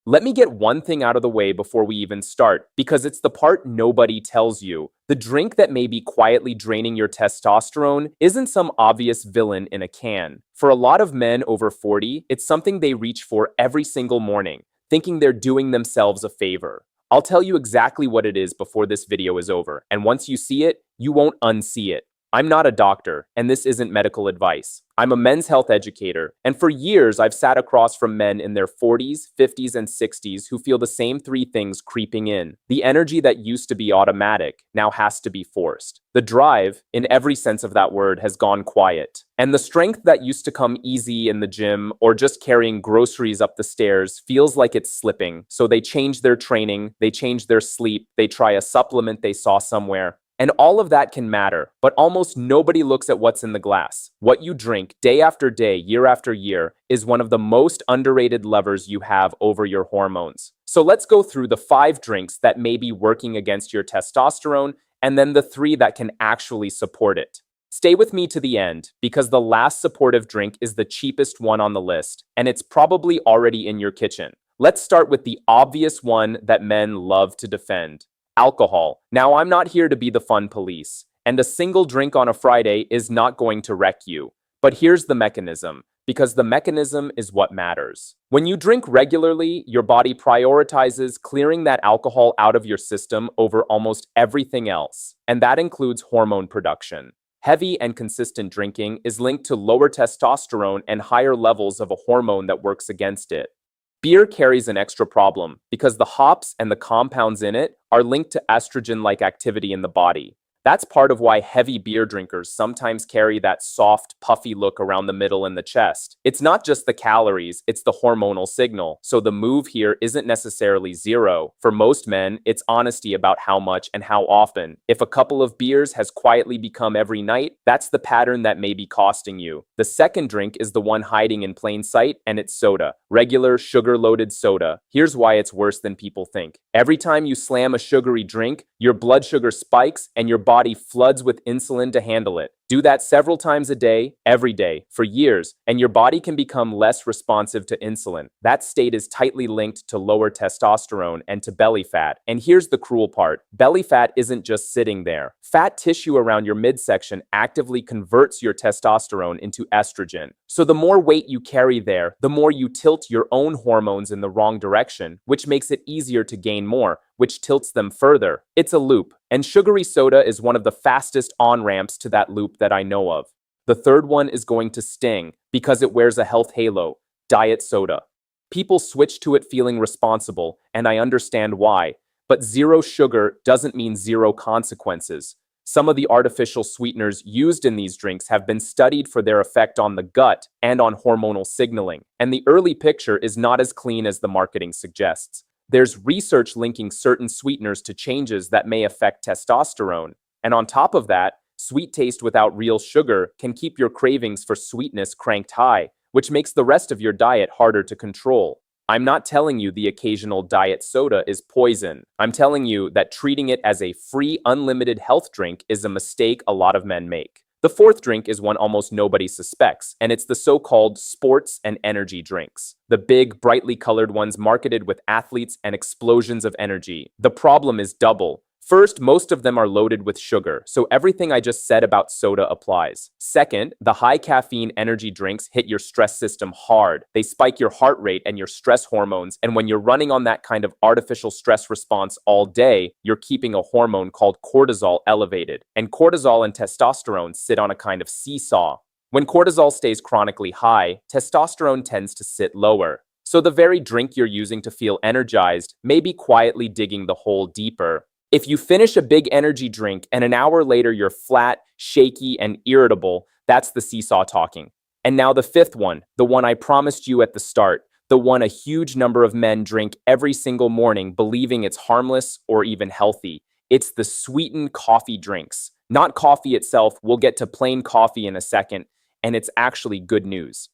Let me get one thing out of the way before we even start, because it's the part nobody tells you. The drink that may be quietly draining your testosterone isn't some obvious villain in a can. For a lot of men over 40, it's something they reach for every single morning, thinking they're doing themselves a favor. I'll tell you exactly what it is before this video is over, and once you see it, you won't unsee it. I'm not a doctor, and this isn't medical advice. I'm a men's health educator, and for years I've sat across from men in their 40s, 50s, and 60s who feel the same three things creeping in. The energy that used to be automatic now has to be forced. The drive, in every sense of that word, has gone quiet. And the strength that used to come easy in the gym or just carrying groceries up the stairs feels like it's slipping. So they change their training, they change their sleep, they try a supplement they saw somewhere. And all of that can matter, but almost nobody looks at what's in the glass. What you drink day after day, year after year, is one of the most underrated levers you have over your hormones. So let's go through the 5 drinks that may be working against your testosterone, and then the 3 that can actually support it. Stay with me to the end, because the last supportive drink is the cheapest one on the list, and it's probably already in your kitchen. Let's start with the obvious one that men love to defend. Alcohol. Now, I'm not here to be the fun police, and a single drink on a Friday is not going to wreck you. But here's the mechanism, because the mechanism is what matters. When you drink regularly, your body prioritizes clearing that alcohol out of your system over almost everything else, and that includes hormone production. Heavy and consistent drinking is linked to lower testosterone and higher levels of a hormone that works against it. Beer carries an extra problem because the hops and the compounds in it are linked to estrogen-like activity in the body. That's part of why heavy beer drinkers sometimes carry that soft, puffy look around the middle and the chest. It's not just the calories, it's the hormonal signal. So the move here isn't necessarily zero. For most men, it's honesty about how much and how often. If a couple of beers has quietly become every night, that's the pattern that may be costing you. The second drink is the one hiding in plain sight, and it's soda. Regular, sugar-loaded soda. Here's why it's worse than people think. Every time you slam a sugary drink, your blood sugar spikes and your body floods with insulin to handle it. Do that several times a day, every day, for years, and your body can become less responsive to insulin. That state is tightly linked to lower testosterone and to belly fat. And here's the cruel part. Belly fat isn't just sitting there. Fat tissue around your midsection actively converts your testosterone into estrogen. So the more weight you carry there, the more you tilt your own hormones in the wrong direction, which makes it easier to gain more, which tilts them further. It's a loop, and sugary soda is one of the fastest on-ramps to that loop that I know of. The third one is going to sting because it wears a health halo: diet soda. People switch to it feeling responsible, and I understand why, but zero sugar doesn't mean zero consequences. Some of the artificial sweeteners used in these drinks have been studied for their effect on the gut and on hormonal signaling, and the early picture is not as clean as the marketing suggests. There's research linking certain sweeteners to changes that may affect testosterone. And on top of that, sweet taste without real sugar can keep your cravings for sweetness cranked high, which makes the rest of your diet harder to control. I'm not telling you the occasional diet soda is poison. I'm telling you that treating it as a free, unlimited health drink is a mistake a lot of men make. The fourth drink is one almost nobody suspects, and it's the so-called sports and energy drinks. The big, brightly colored ones marketed with athletes and explosions of energy. The problem is double. First, most of them are loaded with sugar, so everything I just said about soda applies. Second, the high caffeine energy drinks hit your stress system hard. They spike your heart rate and your stress hormones, and when you're running on that kind of artificial stress response all day, you're keeping a hormone called cortisol elevated. And cortisol and testosterone sit on a kind of seesaw. When cortisol stays chronically high, testosterone tends to sit lower. So the very drink you're using to feel energized may be quietly digging the hole deeper. If you finish a big energy drink and an hour later you're flat, shaky, and irritable, that's the seesaw talking. And now the fifth one, the one I promised you at the start, the one a huge number of men drink every single morning believing it's harmless or even healthy. It's the sweetened coffee drinks. Not coffee itself, we'll get to plain coffee in a second, and it's actually good news.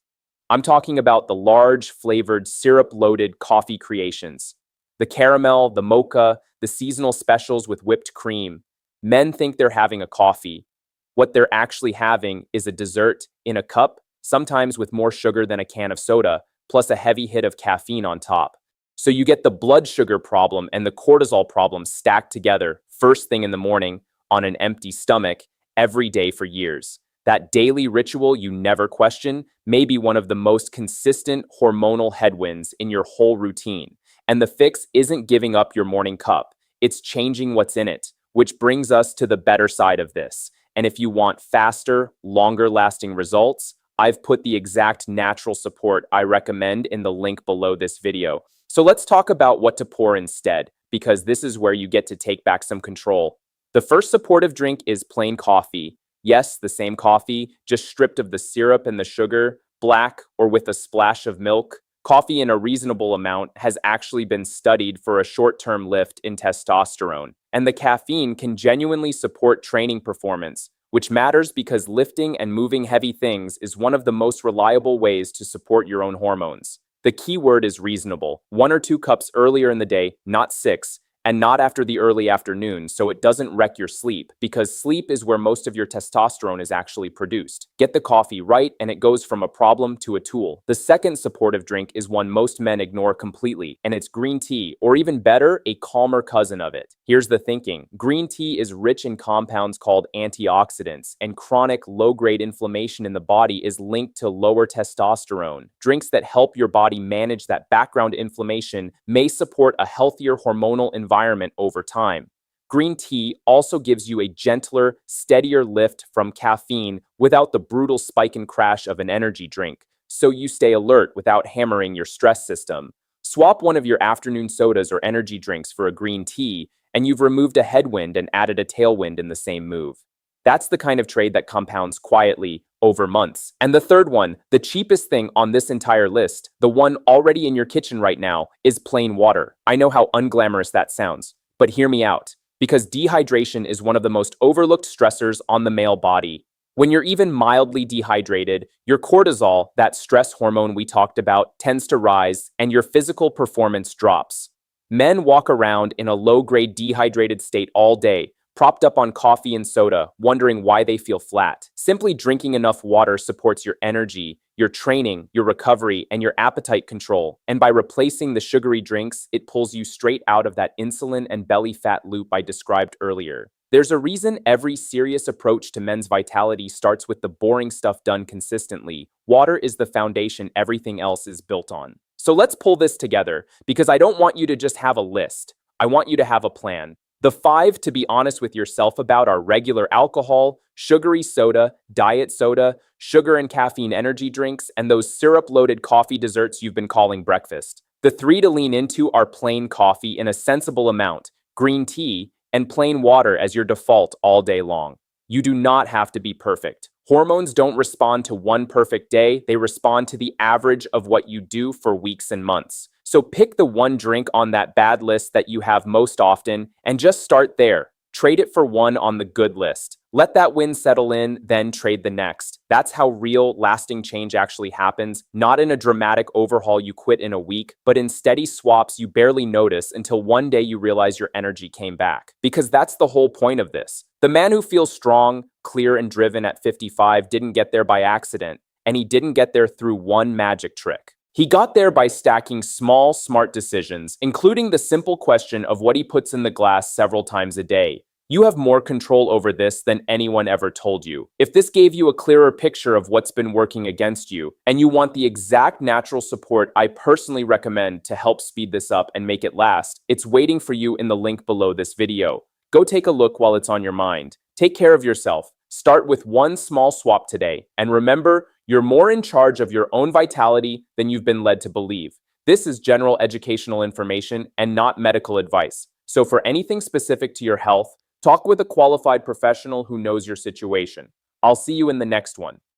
I'm talking about the large, flavored, syrup-loaded coffee creations. The caramel, the mocha, the seasonal specials with whipped cream. Men think they're having a coffee. What they're actually having is a dessert in a cup, sometimes with more sugar than a can of soda, plus a heavy hit of caffeine on top. So you get the blood sugar problem and the cortisol problem stacked together first thing in the morning on an empty stomach every day for years. That daily ritual you never question may be one of the most consistent hormonal headwinds in your whole routine. And the fix isn't giving up your morning cup, it's changing what's in it, which brings us to the better side of this. And if you want faster, longer lasting results, I've put the exact natural support I recommend in the link below this video. So let's talk about what to pour instead, because this is where you get to take back some control. The first supportive drink is plain coffee. Yes, the same coffee, just stripped of the syrup and the sugar, black or with a splash of milk. Coffee in a reasonable amount has actually been studied for a short-term lift in testosterone, and the caffeine can genuinely support training performance, which matters because lifting and moving heavy things is one of the most reliable ways to support your own hormones. The key word is reasonable. 1 or 2 cups earlier in the day, not 6, and not after the early afternoon, so it doesn't wreck your sleep, because sleep is where most of your testosterone is actually produced. Get the coffee right, and it goes from a problem to a tool. The second supportive drink is one most men ignore completely, and it's green tea, or even better, a calmer cousin of it. Here's the thinking. Green tea is rich in compounds called antioxidants, and chronic low-grade inflammation in the body is linked to lower testosterone. Drinks that help your body manage that background inflammation may support a healthier hormonal environment over time. Green tea also gives you a gentler, steadier lift from caffeine without the brutal spike and crash of an energy drink, so you stay alert without hammering your stress system. Swap one of your afternoon sodas or energy drinks for a green tea, and you've removed a headwind and added a tailwind in the same move. That's the kind of trade that compounds quietly over months. And the third one, the cheapest thing on this entire list, the one already in your kitchen right now, is plain water. I know how unglamorous that sounds, but hear me out. Because dehydration is one of the most overlooked stressors on the male body. When you're even mildly dehydrated, your cortisol, that stress hormone we talked about, tends to rise and your physical performance drops. Men walk around in a low-grade dehydrated state all day, propped up on coffee and soda, wondering why they feel flat. Simply drinking enough water supports your energy, your training, your recovery, and your appetite control. And by replacing the sugary drinks, it pulls you straight out of that insulin and belly fat loop I described earlier. There's a reason every serious approach to men's vitality starts with the boring stuff done consistently. Water is the foundation everything else is built on. So let's pull this together, because I don't want you to just have a list. I want you to have a plan. The 5 to be honest with yourself about are regular alcohol, sugary soda, diet soda, sugar and caffeine energy drinks, and those syrup-loaded coffee desserts you've been calling breakfast. The 3 to lean into are plain coffee in a sensible amount, green tea, and plain water as your default all day long. You do not have to be perfect. Hormones don't respond to one perfect day, they respond to the average of what you do for weeks and months. So pick the one drink on that bad list that you have most often and just start there. Trade it for one on the good list. Let that win settle in, then trade the next. That's how real, lasting change actually happens, not in a dramatic overhaul you quit in a week, but in steady swaps you barely notice until one day you realize your energy came back. Because that's the whole point of this. The man who feels strong, clear, and driven at 55 didn't get there by accident, and he didn't get there through one magic trick. He got there by stacking small, smart decisions, including the simple question of what he puts in the glass several times a day. You have more control over this than anyone ever told you. If this gave you a clearer picture of what's been working against you, and you want the exact natural support I personally recommend to help speed this up and make it last, it's waiting for you in the link below this video. Go take a look while it's on your mind. Take care of yourself. Start with one small swap today, and remember, you're more in charge of your own vitality than you've been led to believe. This is general educational information and not medical advice. So for anything specific to your health, talk with a qualified professional who knows your situation. I'll see you in the next one.